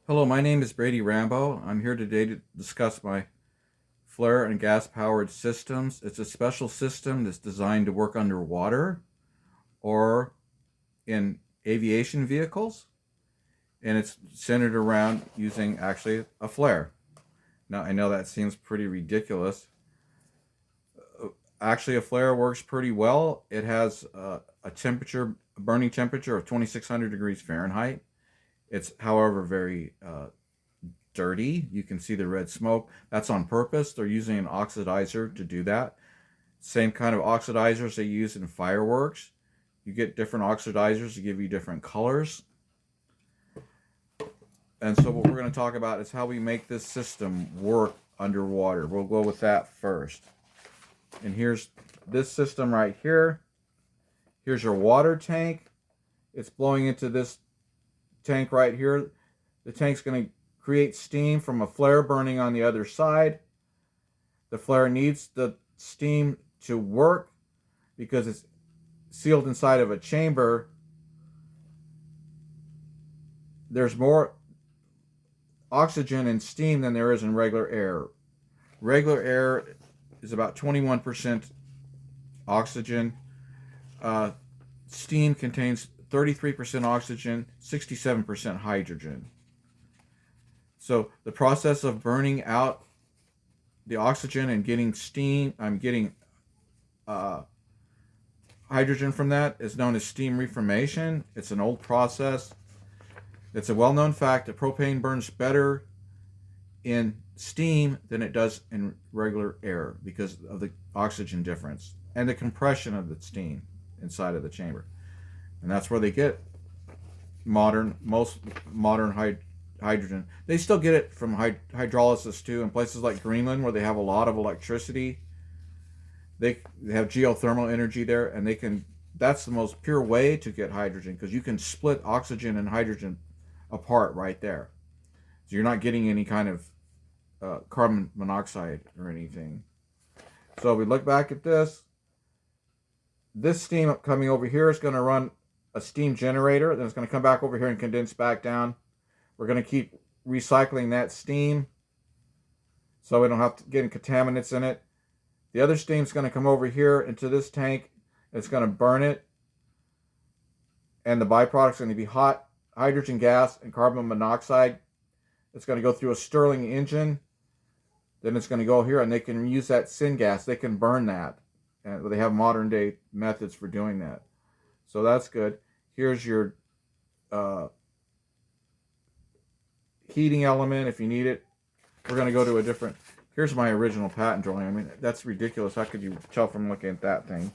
Hello, my name is Brady Rambo. I'm here today to discuss my flare and gas powered systems. It's a special system that's designed to work underwater or in aviation vehicles, and it's centered around using actually a flare. Now, I know that seems pretty ridiculous. Actually, a flare works pretty well. It has a burning temperature of 2600 degrees Fahrenheit. It's, however, very dirty. You can see the red smoke. That's on purpose. They're using an oxidizer to do that. Same kind of oxidizers they use in fireworks. You get different oxidizers to give you different colors. And so what we're going to talk about is how we make this system work underwater. We'll go with that first. And here's this system right here. Here's your water tank. It's blowing into this tank right here. The tank's going to create steam from a flare burning on the other side. The flare needs the steam to work because it's sealed inside of a chamber. There's more oxygen in steam than there is in regular air. Regular air is about 21% oxygen. Steam contains 33% oxygen, 67% hydrogen. So the process of burning out the oxygen and getting steam, I'm getting hydrogen from that is known as steam reformation. It's an old process. It's a well-known fact that propane burns better in steam than it does in regular air because of the oxygen difference and the compression of the steam inside of the chamber. And that's where they get most modern hydrogen. They still get it from hydrolysis too in places like Greenland where they have a lot of electricity. They have geothermal energy there, and they can. That's the most pure way to get hydrogen because you can split oxygen and hydrogen apart right there. So you're not getting any kind of carbon monoxide or anything. So we look back at this. This steam coming over here is going to run a steam generator. Then it's going to come back over here and condense back down. We're going to keep recycling that steam so we don't have to get any contaminants in it. The other steam's going to come over here into this tank. It's going to burn it. And the byproduct's going to be hot hydrogen gas and carbon monoxide. It's going to go through a Stirling engine. Then it's going to go here, and they can use that syngas. They can burn that. And they have modern day methods for doing that. So that's good. Here's your heating element if you need it. We're going to go to a different. Here's my original patent drawing. I mean, that's ridiculous. How could you tell from looking at that thing?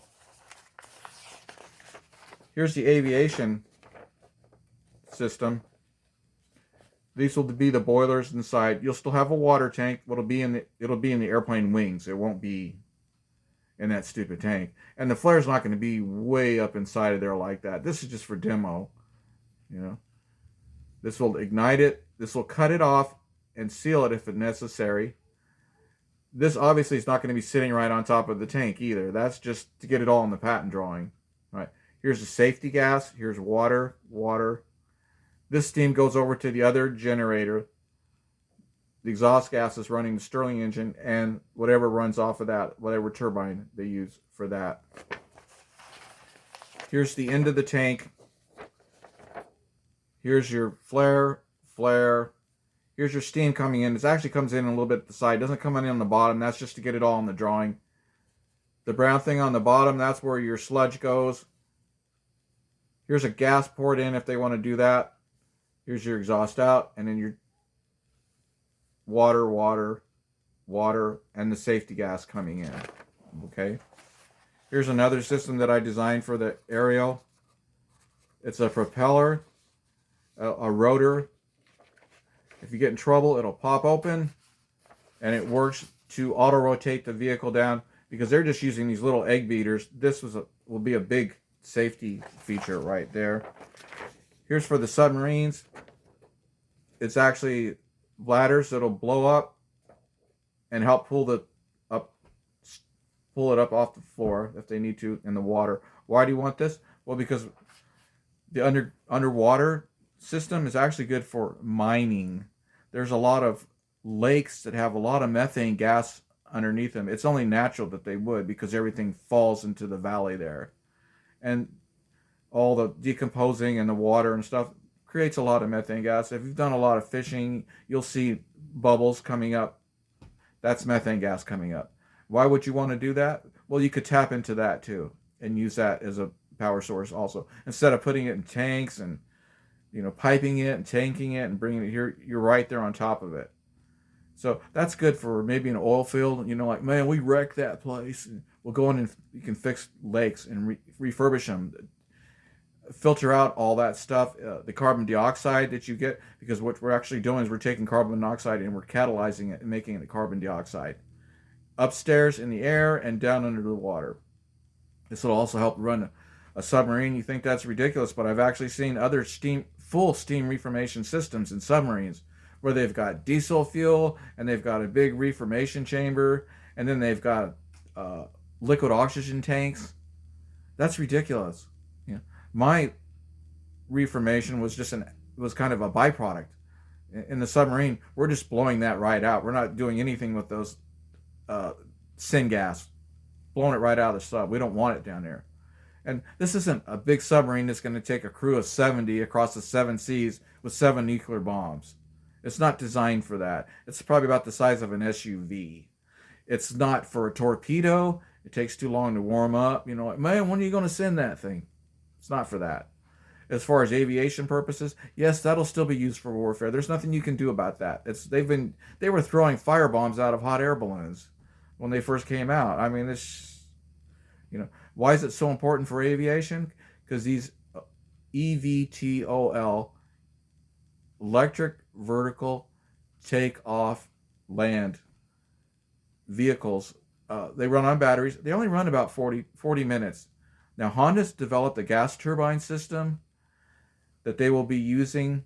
Here's the aviation system. These will be the boilers inside. You'll still have a water tank. It'll be in the airplane wings. It won't be in that stupid tank. And the flare's not going to be way up inside of there like that. This is just for demo. You know, this will ignite it. This will cut it off and seal it if it's necessary. This obviously is not going to be sitting right on top of the tank either. That's just to get it all in the patent drawing. Right. Here's the safety gas. Here's water. This steam goes over to the other generator. The exhaust gas is running the Stirling engine and whatever runs off of that, whatever turbine they use for that. Here's the end of the tank. Here's your flare. Here's your steam coming in. This actually comes in a little bit at the side. It doesn't come in on the bottom. That's just to get it all in the drawing. The brown thing on the bottom, that's where your sludge goes. Here's a gas poured in if they want to do that. Here's your exhaust out. And then your water, and the safety gas coming in. Okay. Here's another system that I designed for the Ariel. It's a propeller, a rotor. If you get in trouble, it'll pop open, and it works to auto-rotate the vehicle down because they're just using these little egg beaters. This will be a big safety feature right there. Here's for the submarines. It's actually bladders that'll blow up and help pull it up off the floor if they need to in the water. Why do you want this? Well, because the underwater system is actually good for mining. There's a lot of lakes that have a lot of methane gas underneath them. It's only natural that they would because everything falls into the valley there. And all the decomposing and the water and stuff creates a lot of methane gas. If you've done a lot of fishing, you'll see bubbles coming up. That's methane gas coming up. Why would you want to do that? Well, you could tap into that too and use that as a power source also. Instead of putting it in tanks and piping it and tanking it and bringing it here, you're right there on top of it. So that's good for maybe an oil field. Like, man, we wrecked that place. We'll go in and you can fix lakes and refurbish them, filter out all that stuff, the carbon dioxide that you get, because what we're actually doing is we're taking carbon monoxide and we're catalyzing it and making it carbon dioxide upstairs in the air and down under the water. This will also help run a submarine. You think that's ridiculous, but I've actually seen other full steam reformation systems in submarines where they've got diesel fuel and they've got a big reformation chamber and then they've got liquid oxygen tanks. That's ridiculous. My reformation was was kind of a byproduct. In the submarine, we're just blowing that right out. We're not doing anything with those syngas, blowing it right out of the sub. We don't want it down there. And this isn't a big submarine that's going to take a crew of 70 across the 7 seas with 7 nuclear bombs. It's not designed for that. It's probably about the size of an SUV. It's not for a torpedo. It takes too long to warm up. Like, man, when are you going to send that thing? It's not for that. As far as aviation purposes, yes, that'll still be used for warfare. There's nothing you can do about that. They were throwing fire bombs out of hot air balloons when they first came out. I mean, why is it so important for aviation? Because these EVTOL, electric vertical takeoff land vehicles, they run on batteries. They only run about 40 minutes. Now, Honda's developed a gas turbine system that they will be using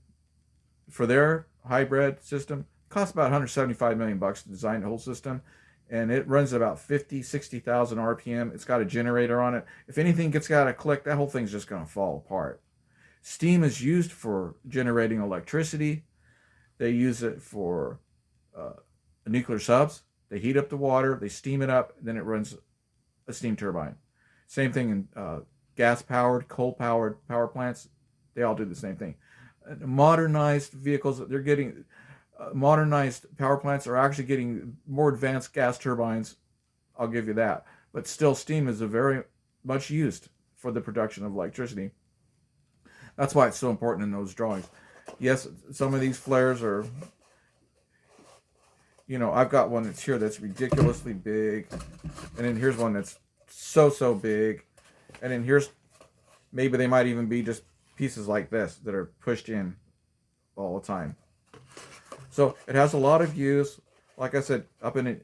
for their hybrid system. It costs about $175 million to design the whole system, and it runs about 60,000 RPM. It's got a generator on it. If anything gets out of click, that whole thing's just going to fall apart. Steam is used for generating electricity. They use it for nuclear subs. They heat up the water, they steam it up, then it runs a steam turbine. Same thing in gas-powered, coal-powered power plants. They all do the same thing. Modernized vehicles, they're getting modernized power plants are actually getting more advanced gas turbines. I'll give you that. But still, steam is a very much used for the production of electricity. That's why it's so important in those drawings. Yes, some of these flares are, I've got one that's here that's ridiculously big. And then here's one that's so big. And then here's, maybe they might even be just pieces like this that are pushed in all the time. So it has a lot of use. Like I said, up in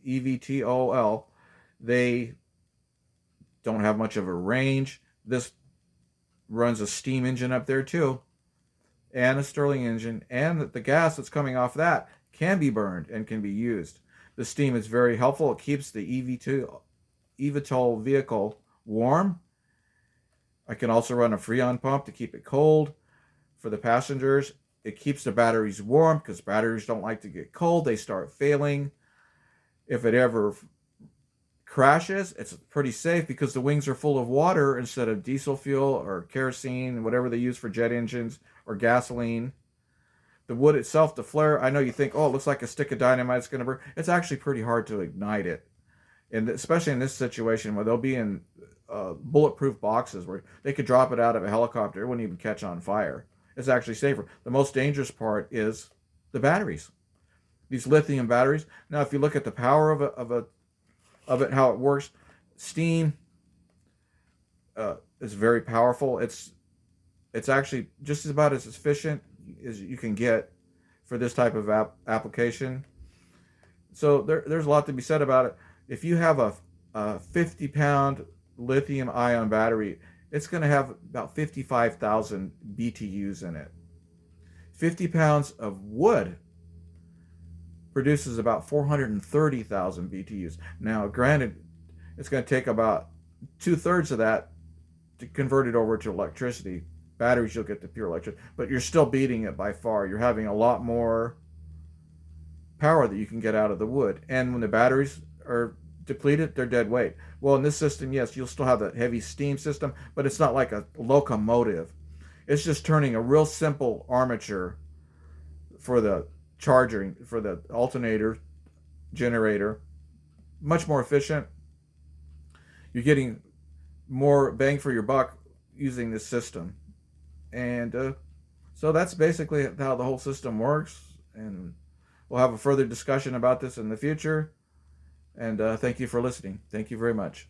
EVTOL, they don't have much of a range. This runs a steam engine up there too, and a Stirling engine, and the gas that's coming off that can be burned and can be used. The steam is very helpful. It keeps the eVTOL vehicle warm. I can also run a Freon pump to keep it cold for the passengers. It keeps the batteries warm because batteries don't like to get cold. They start failing. If it ever crashes, it's pretty safe because the wings are full of water instead of diesel fuel or kerosene, whatever they use for jet engines, or gasoline. The wood itself, the flare, I know you think, oh, it looks like a stick of dynamite, it's going to burn. It's actually pretty hard to ignite it. And especially in this situation where they'll be in bulletproof boxes where they could drop it out of a helicopter, it wouldn't even catch on fire. It's actually safer. The most dangerous part is the batteries. These lithium batteries. Now, if you look at the power of it, how it works, steam is very powerful. It's actually just about as efficient as you can get for this type of application. So there's a lot to be said about it. If you have a 50-pound lithium-ion battery, it's going to have about 55,000 BTUs in it. 50 pounds of wood produces about 430,000 BTUs. Now, granted, it's going to take about 2/3 of that to convert it over to electricity. batteries, you'll get the pure electric, but you're still beating it by far. You're having a lot more power that you can get out of the wood. And when the batteries are depleted, they're dead weight. Well, in this system, yes, you'll still have that heavy steam system, but it's not like a locomotive. It's just turning a real simple armature for the charging, for the alternator generator, much more efficient. You're getting more bang for your buck using this system. And so that's basically how the whole system works. And we'll have a further discussion about this in the future. And thank you for listening. Thank you very much.